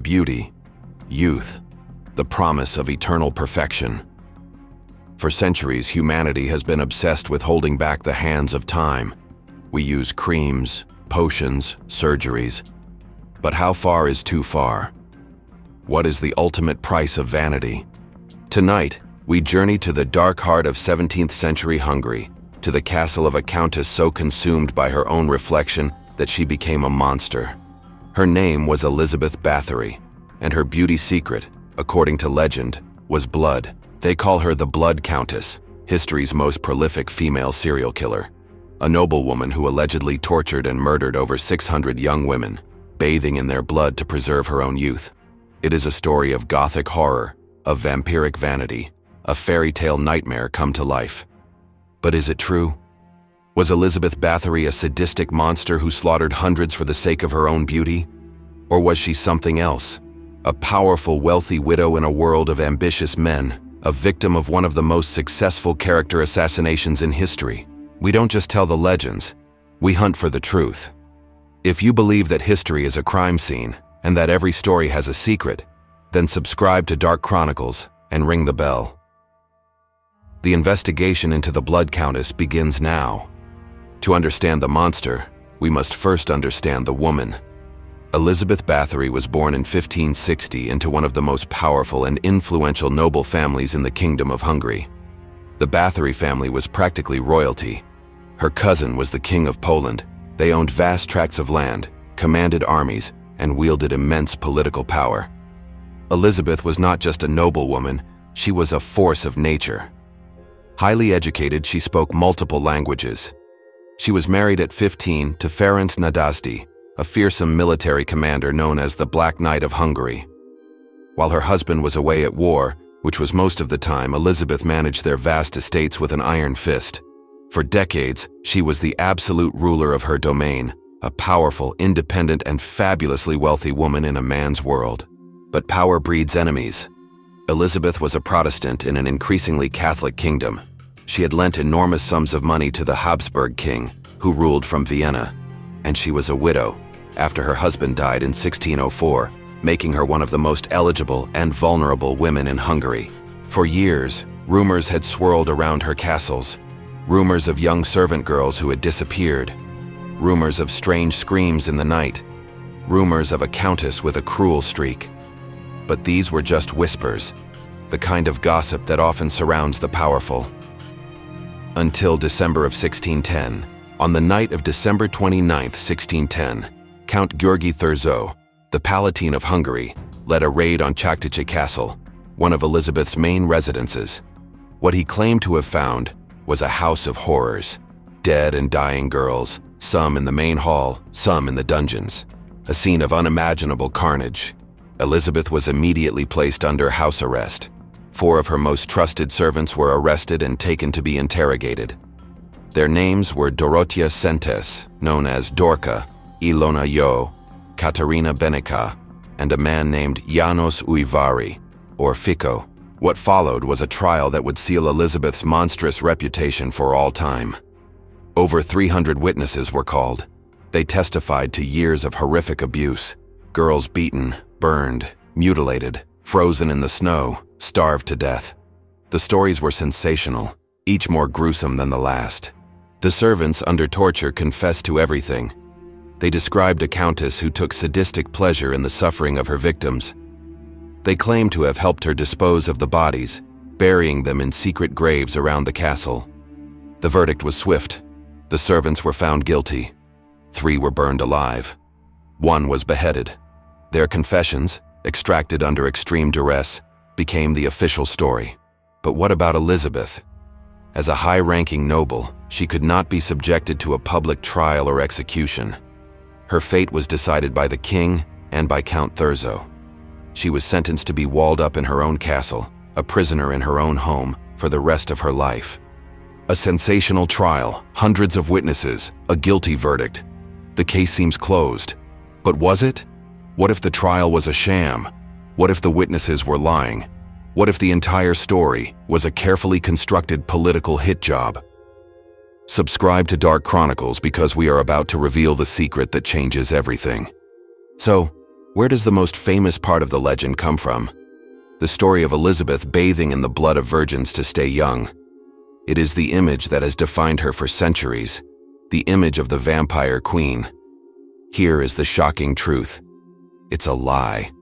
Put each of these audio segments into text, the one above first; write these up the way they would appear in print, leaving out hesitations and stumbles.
beauty, youth, the promise of eternal perfection. For centuries, humanity has been obsessed with holding back the hands of time. We use creams, potions, surgeries. But how far is too far? What is the ultimate price of vanity? Tonight, we journey to the dark heart of 17th century Hungary, to the castle of a countess so consumed by her own reflection that she became a monster. Her name was Elizabeth Bathory, and her beauty secret, according to legend, was blood. They call her the Blood Countess, history's most prolific female serial killer. A noblewoman who allegedly tortured and murdered over 600 young women, bathing in their blood to preserve her own youth. It is a story of gothic horror, of vampiric vanity, a fairy tale nightmare come to life. But is it true? Was Elizabeth Bathory a sadistic monster who slaughtered hundreds for the sake of her own beauty? Or was she something else? A powerful, wealthy widow in a world of ambitious men, a victim of one of the most successful character assassinations in history. We don't just tell the legends, we hunt for the truth. If you believe that history is a crime scene and that every story has a secret, then subscribe to Dark Chronicles and ring the bell. The investigation into the Blood Countess begins now. To understand the monster, we must first understand the woman. Elizabeth Bathory was born in 1560 into one of the most powerful and influential noble families in the Kingdom of Hungary. The Bathory family was practically royalty. Her cousin was the King of Poland. They owned vast tracts of land, commanded armies, and wielded immense political power. Elizabeth was not just a noblewoman, she was a force of nature. Highly educated, she spoke multiple languages. She was married at 15 to Ferenc Nadasdy, a fearsome military commander known as the Black Knight of Hungary. While her husband was away at war, which was most of the time, Elizabeth managed their vast estates with an iron fist. For decades, she was the absolute ruler of her domain, a powerful, independent, and fabulously wealthy woman in a man's world. But power breeds enemies. Elizabeth was a Protestant in an increasingly Catholic kingdom. She had lent enormous sums of money to the Habsburg king, who ruled from Vienna. And she was a widow, after her husband died in 1604, making her one of the most eligible and vulnerable women in Hungary. For years, rumors had swirled around her castles. Rumors of young servant girls who had disappeared. Rumors of strange screams in the night. Rumors of a countess with a cruel streak. But these were just whispers, the kind of gossip that often surrounds the powerful. Until December of 1610. On the night of December 29, 1610, Count György Thurzó, the Palatine of Hungary, led a raid on Chaktice Castle, one of Elizabeth's main residences. What he claimed to have found was a house of horrors, dead and dying girls, some in the main hall, some in the dungeons. A scene of unimaginable carnage. Elizabeth was immediately placed under house arrest. 4 of her most trusted servants were arrested and taken to be interrogated. Their names were Dorothea Szentes, known as Dorka, Ilona Jó, Katarina Benica, and a man named János Újvári, or Fico. What followed was a trial that would seal Elizabeth's monstrous reputation for all time. Over 300 witnesses were called. They testified to years of horrific abuse. Girls beaten, burned, mutilated, frozen in the snow, starved to death. The stories were sensational, each more gruesome than the last. The servants, under torture, confessed to everything. They described a countess who took sadistic pleasure in the suffering of her victims. They claimed to have helped her dispose of the bodies, burying them in secret graves around the castle. The verdict was swift. The servants were found guilty. 3 were burned alive. 1 was beheaded. Their confessions, extracted under extreme duress, became the official story. But what about Elizabeth? As a high-ranking noble, she could not be subjected to a public trial or execution. Her fate was decided by the king and by Count Thurzó. She was sentenced to be walled up in her own castle, a prisoner in her own home, for the rest of her life. A sensational trial, hundreds of witnesses, a guilty verdict. The case seems closed. But was it? What if the trial was a sham? What if the witnesses were lying? What if the entire story was a carefully constructed political hit job? Subscribe to Dark Chronicles because we are about to reveal the secret that changes everything. So, Where does the most famous part of the legend come from? The story of Elizabeth bathing in the blood of virgins to stay young. It is the image that has defined her for centuries, the image of the vampire queen. Here is the shocking truth. It's a lie.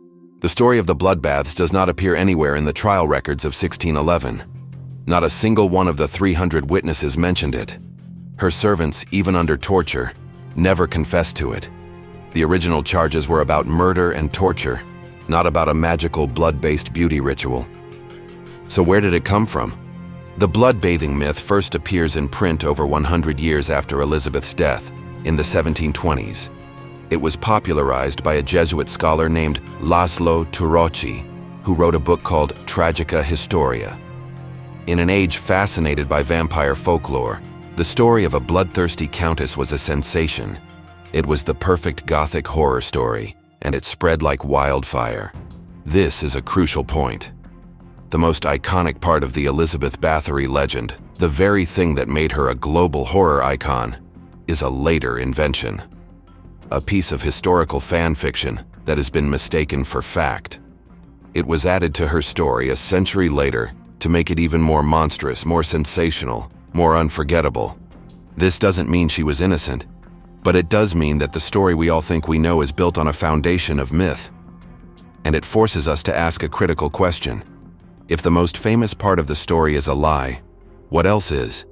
The story of the bloodbaths does not appear anywhere in the trial records of 1611. Not a single one of the 300 witnesses mentioned it. Her servants, even under torture, never confessed to it. The original charges were about murder and torture, not about a magical blood-based beauty ritual. So where did it come from? The blood-bathing myth first appears in print over 100 years after Elizabeth's death, in the 1720s. It was popularized by a Jesuit scholar named Laszlo Turoczi, who wrote a book called Tragica Historia. In an age fascinated by vampire folklore, the story of a bloodthirsty countess was a sensation. It was the perfect gothic horror story, and it spread like wildfire. This is a crucial point. The most iconic part of the Elizabeth Bathory legend, the very thing that made her a global horror icon, is a later invention. A piece of historical fan fiction that has been mistaken for fact. It was added to her story a century later to make it even more monstrous, more sensational, more unforgettable. This doesn't mean she was innocent, but it does mean that the story we all think we know is built on a foundation of myth. And it forces us to ask a critical question. If the most famous part of the story is a lie, what else is?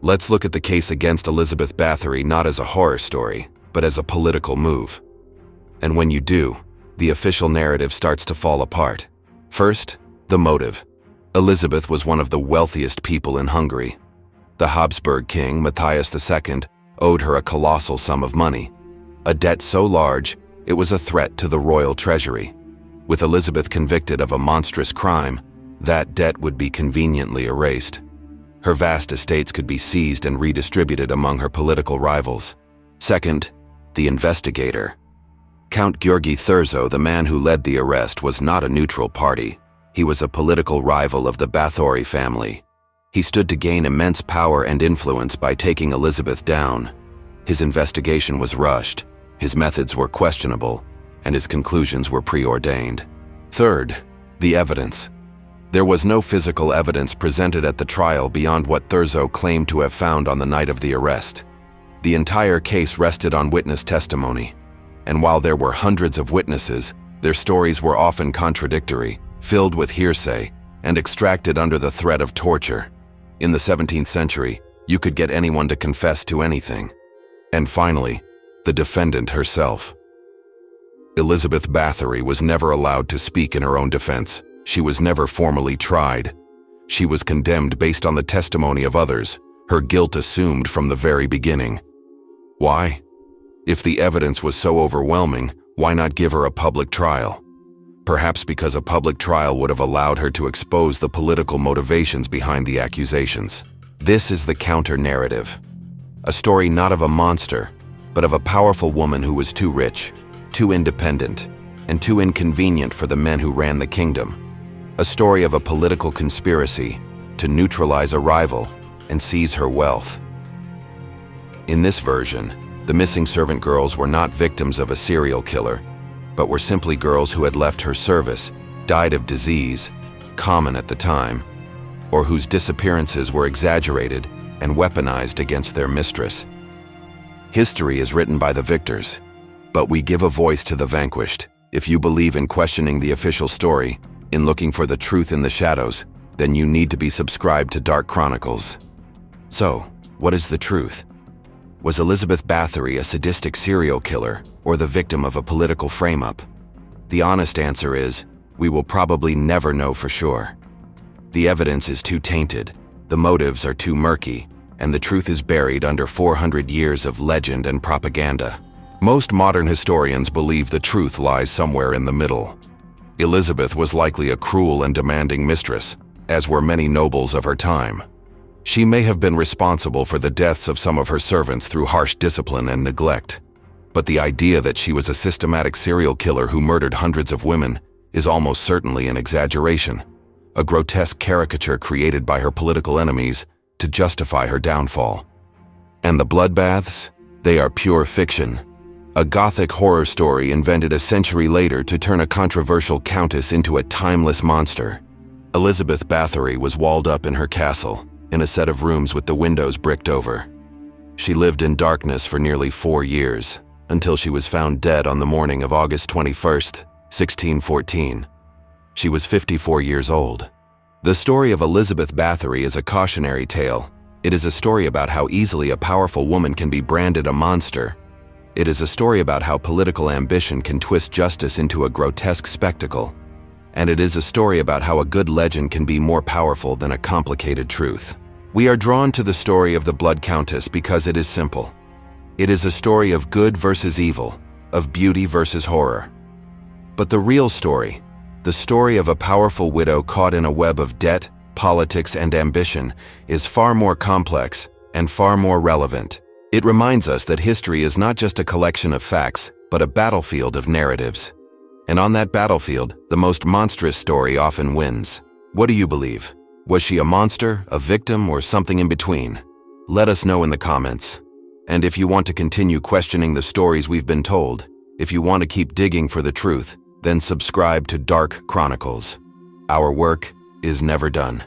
Let's look at the case against Elizabeth Bathory not as a horror story, but as a political move. And when you do, the official narrative starts to fall apart. First, the motive. Elizabeth was one of the wealthiest people in Hungary. The Habsburg king, Matthias II, owed her a colossal sum of money. A debt so large, it was a threat to the royal treasury. With Elizabeth convicted of a monstrous crime, that debt would be conveniently erased. Her vast estates could be seized and redistributed among her political rivals. Second, the investigator. Count György Thurzo, the man who led the arrest, was not a neutral party. He was a political rival of the Bathory family. He stood to gain immense power and influence by taking Elizabeth down. His investigation was rushed, his methods were questionable, and his conclusions were preordained. Third, the evidence. There was no physical evidence presented at the trial beyond what Thurzo claimed to have found on the night of the arrest. The entire case rested on witness testimony, and while there were hundreds of witnesses, their stories were often contradictory, filled with hearsay, and extracted under the threat of torture. In the 17th century, you could get anyone to confess to anything. And finally, the defendant herself. Elizabeth Bathory was never allowed to speak in her own defense. She was never formally tried. She was condemned based on the testimony of others, her guilt assumed from the very beginning. Why? If the evidence was so overwhelming, why not give her a public trial? Perhaps because a public trial would have allowed her to expose the political motivations behind the accusations. This is the counter-narrative. A story not of a monster, but of a powerful woman who was too rich, too independent, and too inconvenient for the men who ran the kingdom. A story of a political conspiracy to neutralize a rival and seize her wealth. In this version, the missing servant girls were not victims of a serial killer, but were simply girls who had left her service, died of disease, common at the time, or whose disappearances were exaggerated and weaponized against their mistress. History is written by the victors, but we give a voice to the vanquished. If you believe in questioning the official story, in looking for the truth in the shadows, then you need to be subscribed to Dark Chronicles. So, what is the truth? Was Elizabeth Bathory a sadistic serial killer or the victim of a political frame-up? The honest answer is, we will probably never know for sure. The evidence is too tainted, the motives are too murky, and the truth is buried under 400 years of legend and propaganda. Most modern historians believe the truth lies somewhere in the middle. Elizabeth was likely a cruel and demanding mistress, as were many nobles of her time. She may have been responsible for the deaths of some of her servants through harsh discipline and neglect. But the idea that she was a systematic serial killer who murdered hundreds of women is almost certainly an exaggeration, a grotesque caricature created by her political enemies to justify her downfall. And the bloodbaths? They are pure fiction. a Gothic horror story invented a century later to turn a controversial countess into a timeless monster. Elizabeth Bathory was walled up in her castle, in a set of rooms with the windows bricked over. She lived in darkness for nearly 4 years, until she was found dead on the morning of August 21st, 1614. She was 54 years old. The story of Elizabeth Bathory is a cautionary tale. It is a story about how easily a powerful woman can be branded a monster. It is a story about how political ambition can twist justice into a grotesque spectacle. And it is a story about how a good legend can be more powerful than a complicated truth. We are drawn to the story of the Blood Countess because it is simple. It is a story of good versus evil, of beauty versus horror. But the real story, the story of a powerful widow caught in a web of debt, politics, and ambition, is far more complex and far more relevant. It reminds us that history is not just a collection of facts, but a battlefield of narratives. And on that battlefield, the most monstrous story often wins. What do you believe? Was she a monster, a victim, or something in between? Let us know in the comments. And if you want to continue questioning the stories we've been told, if you want to keep digging for the truth, then subscribe to Dark Chronicles. Our work is never done.